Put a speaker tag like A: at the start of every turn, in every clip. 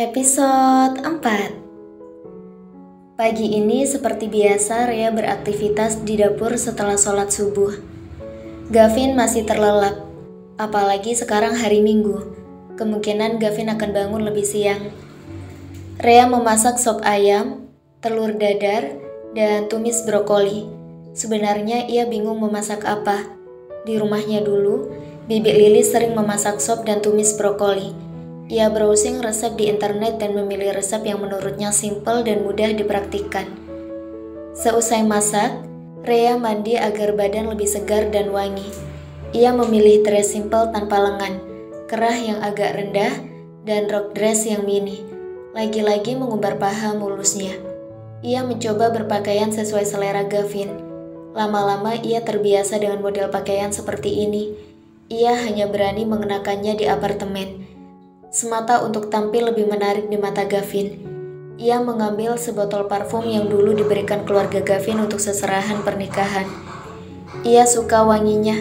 A: Episode 4. Pagi ini seperti biasa Rea beraktivitas di dapur setelah sholat subuh. Gavin masih terlelap, apalagi sekarang hari Minggu. Kemungkinan Gavin akan bangun lebih siang. Rea memasak sop ayam, telur dadar, dan tumis brokoli. Sebenarnya ia bingung memasak apa. Di rumahnya dulu, Bibi Lilis sering memasak sop dan tumis brokoli. Ia browsing resep di internet dan memilih resep yang menurutnya simpel dan mudah dipraktikkan. Seusai masak, Rea mandi agar badan lebih segar dan wangi. Ia memilih dress simpel tanpa lengan, kerah yang agak rendah, dan rok dress yang mini. Lagi-lagi mengumbar paha mulusnya. Ia mencoba berpakaian sesuai selera Gavin. Lama-lama ia terbiasa dengan model pakaian seperti ini. Ia hanya berani mengenakannya di apartemen, semata untuk tampil lebih menarik di mata Gavin. Ia mengambil sebotol parfum yang dulu diberikan keluarga Gavin untuk seserahan pernikahan. Ia suka wanginya.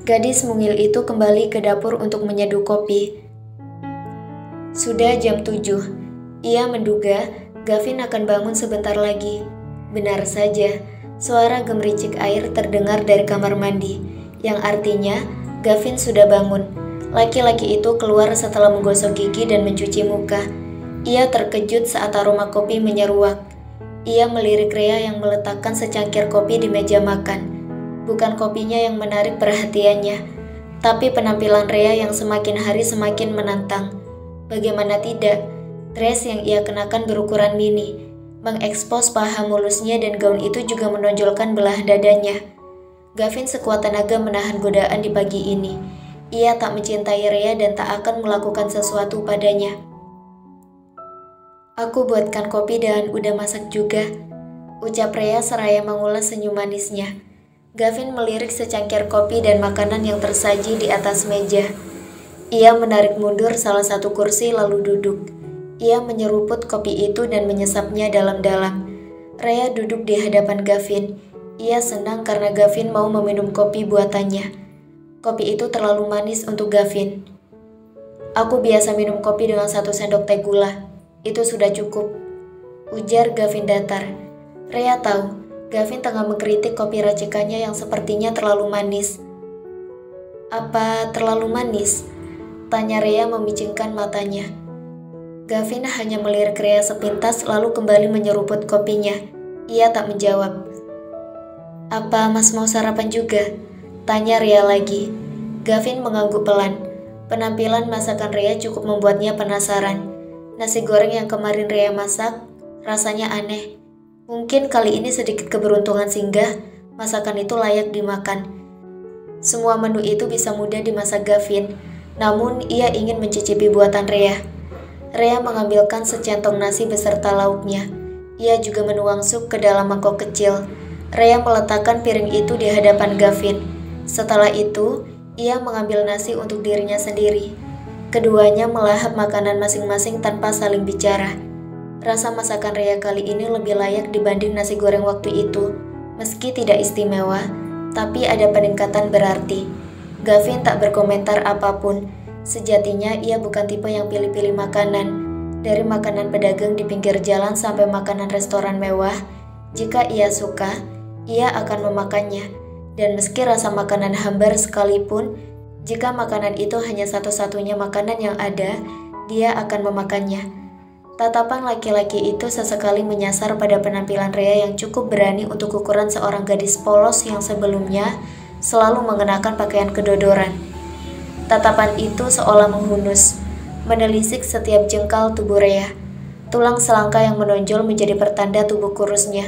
A: Gadis mungil itu kembali ke dapur untuk menyeduh kopi. Sudah jam 7. Ia menduga Gavin akan bangun sebentar lagi. Benar saja, suara gemericik air terdengar dari kamar mandi, yang artinya Gavin sudah bangun. Laki-laki itu keluar setelah menggosok gigi dan mencuci muka. Ia terkejut saat aroma kopi menyeruak. Ia melirik Rea yang meletakkan secangkir kopi di meja makan. Bukan kopinya yang menarik perhatiannya, tapi penampilan Rea yang semakin hari semakin menantang. Bagaimana tidak, dress yang ia kenakan berukuran mini, mengekspos paha mulusnya dan gaun itu juga menonjolkan belah dadanya. Gavin sekuat tenaga menahan godaan di pagi ini. Ia tak mencintai Rea dan tak akan melakukan sesuatu padanya. "Aku buatkan kopi dan udah masak juga," ucap Rea seraya mengulas senyum manisnya. Gavin melirik secangkir kopi dan makanan yang tersaji di atas meja. Ia menarik mundur salah satu kursi lalu duduk. Ia menyeruput kopi itu dan menyesapnya dalam-dalam. Rea duduk di hadapan Gavin. Ia senang karena Gavin mau meminum kopi buatannya. Kopi itu terlalu manis untuk Gavin. "Aku biasa minum kopi dengan 1 sendok teh gula. Itu sudah cukup," ujar Gavin datar. Rea tahu, Gavin tengah mengkritik kopi racikannya yang sepertinya terlalu manis. "Apa terlalu manis?" tanya Rea memicingkan matanya. Gavin hanya melirik Rea sepintas lalu kembali menyeruput kopinya. Ia tak menjawab. "Apa Mas mau sarapan juga?" tanya Rea lagi. Gavin mengangguk pelan. Penampilan masakan Rea cukup membuatnya penasaran. Nasi goreng yang kemarin Rea masak rasanya aneh. Mungkin kali ini sedikit keberuntungan singgah masakan itu layak dimakan. Semua menu itu bisa mudah dimasak Gavin, namun ia ingin mencicipi buatan Rea. Rea mengambilkan secentong nasi beserta lauknya. Ia juga menuang sup ke dalam mangkok kecil. Rea meletakkan piring itu di hadapan Gavin. Setelah itu, ia mengambil nasi untuk dirinya sendiri. Keduanya melahap makanan masing-masing tanpa saling bicara. Rasa masakan Rea kali ini lebih layak dibanding nasi goreng waktu itu. Meski tidak istimewa, tapi ada peningkatan berarti. Gavin tak berkomentar apapun. Sejatinya ia bukan tipe yang pilih-pilih makanan. Dari makanan pedagang di pinggir jalan sampai makanan restoran mewah, jika ia suka, ia akan memakannya. Dan meski rasa makanan hambar sekalipun, jika makanan itu hanya satu-satunya makanan yang ada, dia akan memakannya. Tatapan laki-laki itu sesekali menyasar pada penampilan Rea yang cukup berani untuk ukuran seorang gadis polos yang sebelumnya selalu mengenakan pakaian kedodoran. Tatapan itu seolah menghunus, menelisik setiap jengkal tubuh Rea. Tulang selangka yang menonjol menjadi pertanda tubuh kurusnya.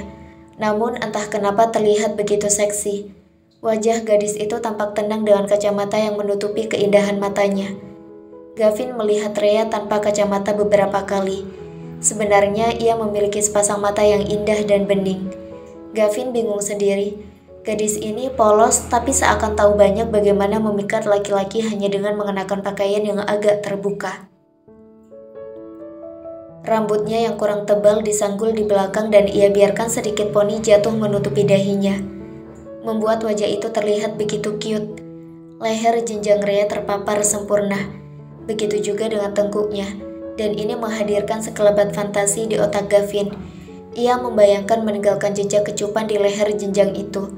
A: Namun entah kenapa terlihat begitu seksi. Wajah gadis itu tampak tenang dengan kacamata yang menutupi keindahan matanya. Gavin melihat Rea tanpa kacamata beberapa kali. Sebenarnya ia memiliki sepasang mata yang indah dan bening. Gavin bingung sendiri. Gadis ini polos tapi seakan tahu banyak bagaimana memikat laki-laki hanya dengan mengenakan pakaian yang agak terbuka. Rambutnya yang kurang tebal disanggul di belakang dan ia biarkan sedikit poni jatuh menutupi dahinya, membuat wajah itu terlihat begitu cute. Leher jenjang Rea terpapar sempurna. Begitu juga dengan tengkuknya. dan ini menghadirkan sekelebat fantasi di otak Gavin. Ia membayangkan meninggalkan jejak kecupan di leher jenjang itu.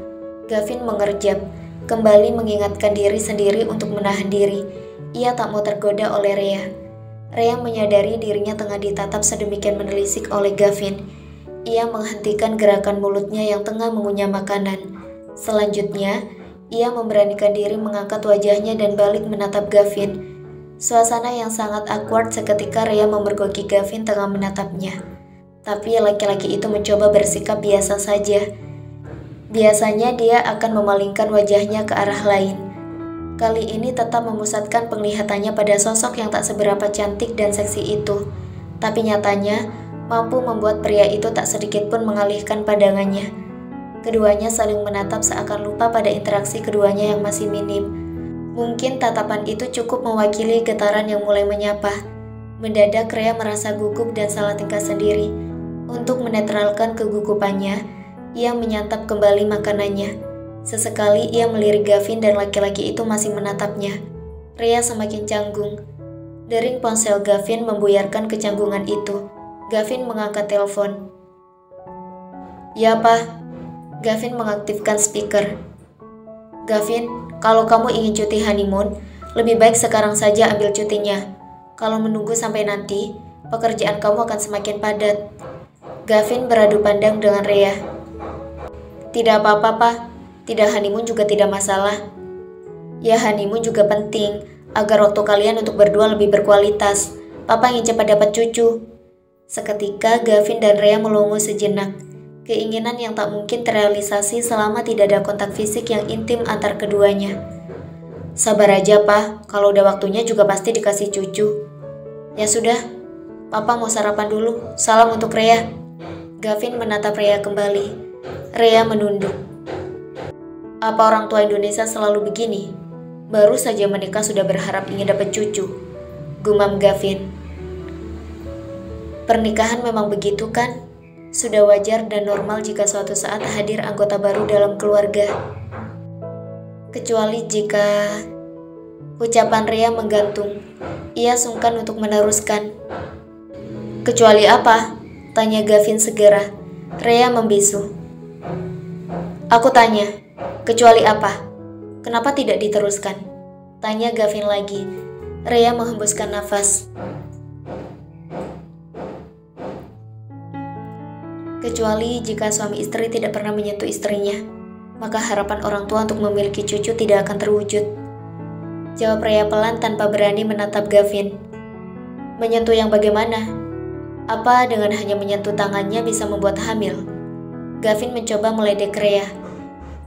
A: Gavin mengerjap, kembali mengingatkan diri sendiri untuk menahan diri. Ia tak mau tergoda oleh Rhea. Rhea menyadari dirinya tengah ditatap sedemikian menelisik oleh Gavin. Ia menghentikan gerakan mulutnya yang tengah mengunyah makanan. Selanjutnya, ia memberanikan diri mengangkat wajahnya dan balik menatap Gavin. Suasana yang sangat awkward seketika Rhea memergoki Gavin tengah menatapnya. Tapi laki-laki itu mencoba bersikap biasa saja. Biasanya dia akan memalingkan wajahnya ke arah lain. Kali ini tetap memusatkan penglihatannya pada sosok yang tak seberapa cantik dan seksi itu. Tapi nyatanya, mampu membuat pria itu tak sedikit pun mengalihkan pandangannya. Keduanya saling menatap seakan lupa pada interaksi keduanya yang masih minim. Mungkin tatapan itu cukup mewakili getaran yang mulai menyapa. Mendadak Rhea merasa gugup dan salah tingkah sendiri. Untuk menetralkan kegugupannya, ia menyantap kembali makanannya. Sesekali ia melirik Gavin dan laki-laki itu masih menatapnya. Rhea semakin canggung. Dering ponsel Gavin membuyarkan kecanggungan itu. Gavin mengangkat telepon. "Ya, Pak." Gavin mengaktifkan speaker. "Gavin, kalau kamu ingin cuti honeymoon, lebih baik sekarang saja ambil cutinya. Kalau menunggu sampai nanti, pekerjaan kamu akan semakin padat." Gavin beradu pandang dengan Rhea. "Tidak apa-apa, Pak. Tidak honeymoon juga tidak masalah." "Ya, honeymoon juga penting, agar waktu kalian untuk berdua lebih berkualitas. Papa ingin cepat dapat cucu." Seketika Gavin dan Rhea melongo sejenak. Keinginan yang tak mungkin terrealisasi selama tidak ada kontak fisik yang intim antar keduanya. "Sabar aja, Pak. Kalau udah waktunya juga pasti dikasih cucu." "Ya sudah, Papa mau sarapan dulu. Salam untuk Rhea." Gavin menatap Rhea kembali. Rhea menunduk. "Apa orang tua Indonesia selalu begini? Baru saja menikah sudah berharap ingin dapat cucu," gumam Gavin. "Pernikahan memang begitu kan? Sudah wajar dan normal jika suatu saat hadir anggota baru dalam keluarga. Kecuali jika..." Ucapan Rhea menggantung. Ia sungkan untuk meneruskan. "Kecuali apa?" tanya Gavin segera. Rhea membisu. "Aku tanya, kecuali apa? Kenapa tidak diteruskan?" tanya Gavin lagi. Rhea menghembuskan nafas. "Kecuali jika suami istri tidak pernah menyentuh istrinya, maka harapan orang tua untuk memiliki cucu tidak akan terwujud," jawab Rhea pelan tanpa berani menatap Gavin. "Menyentuh yang bagaimana? Apa dengan hanya menyentuh tangannya bisa membuat hamil?" Gavin mencoba meledek Rhea.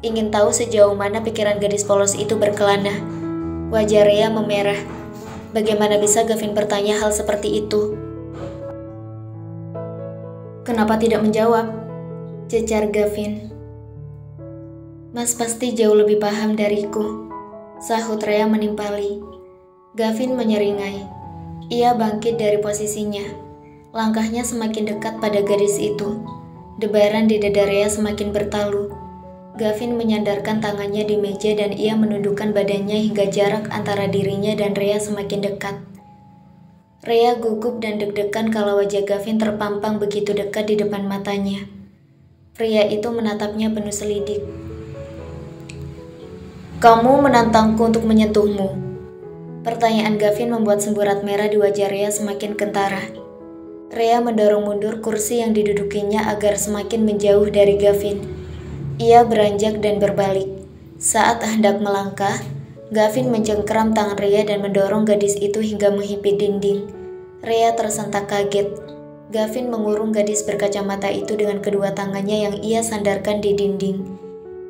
A: Ingin tahu sejauh mana pikiran gadis polos itu berkelana. Wajah Rhea memerah. Bagaimana bisa Gavin bertanya hal seperti itu? "Kenapa tidak menjawab?" cecar Gavin. "Mas pasti jauh lebih paham dariku," sahut Rhea menimpali. Gavin menyeringai. Ia bangkit dari posisinya. Langkahnya semakin dekat pada gadis itu. Debaran di dada Rhea semakin bertalu. Gavin menyandarkan tangannya di meja dan ia menundukkan badannya hingga jarak antara dirinya dan Rhea semakin dekat. Rhea gugup dan deg-degan kalau wajah Gavin terpampang begitu dekat di depan matanya. Pria itu menatapnya penuh selidik. "Kamu menantangku untuk menyentuhmu?" Pertanyaan Gavin membuat semburat merah di wajah Rhea semakin kentara. Rhea mendorong mundur kursi yang didudukinya agar semakin menjauh dari Gavin. Ia beranjak dan berbalik. Saat hendak melangkah, Gavin mencengkeram tangan Rhea dan mendorong gadis itu hingga menghimpit dinding. Rhea tersentak kaget. Gavin mengurung gadis berkacamata itu dengan kedua tangannya yang ia sandarkan di dinding.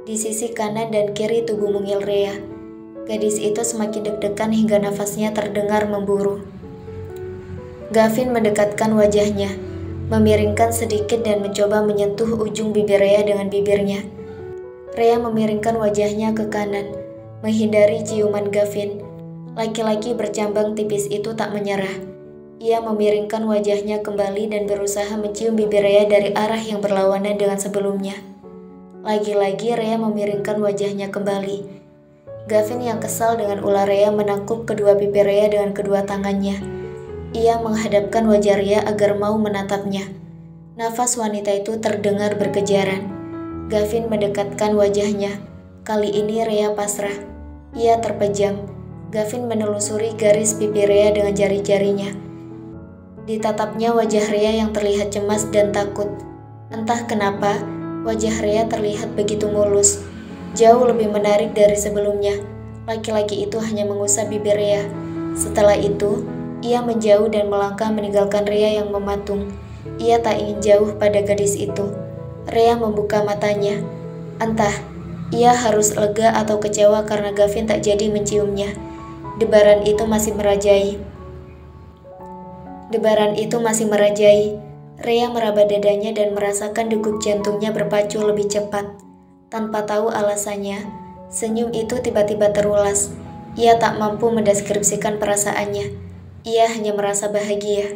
A: Di sisi kanan dan kiri tubuh mungil Rhea. Gadis itu semakin deg-degan hingga nafasnya terdengar memburu. Gavin mendekatkan wajahnya, memiringkan sedikit dan mencoba menyentuh ujung bibir Rhea dengan bibirnya. Rhea memiringkan wajahnya ke kanan, menghindari ciuman Gavin. Laki-laki bercambang tipis itu tak menyerah. Ia memiringkan wajahnya kembali dan berusaha mencium bibir Rhea dari arah yang berlawanan dengan sebelumnya. Lagi-lagi Rhea memiringkan wajahnya kembali. Gavin yang kesal dengan ulah Rhea menangkup kedua pipi Rhea dengan kedua tangannya. Ia menghadapkan wajah Ria agar mau menatapnya. Nafas wanita itu terdengar berkejaran. Gavin mendekatkan wajahnya. Kali ini Ria pasrah. Ia terpejam. Gavin menelusuri garis pipi Ria dengan jari-jarinya. Ditatapnya wajah Ria yang terlihat cemas dan takut. Entah kenapa, wajah Ria terlihat begitu mulus. Jauh lebih menarik dari sebelumnya. Laki-laki itu hanya mengusap bibir Ria. Setelah itu, ia menjauh dan melangkah meninggalkan Ria yang mematung. Ia tak ingin jauh pada gadis itu. Ria membuka matanya. Entah, ia harus lega atau kecewa karena Gavin tak jadi menciumnya. Debaran itu masih merajai. Ria meraba dadanya dan merasakan degup jantungnya berpacu lebih cepat. Tanpa tahu alasannya, senyum itu tiba-tiba terulas. Ia tak mampu mendeskripsikan perasaannya. Ia hanya merasa bahagia.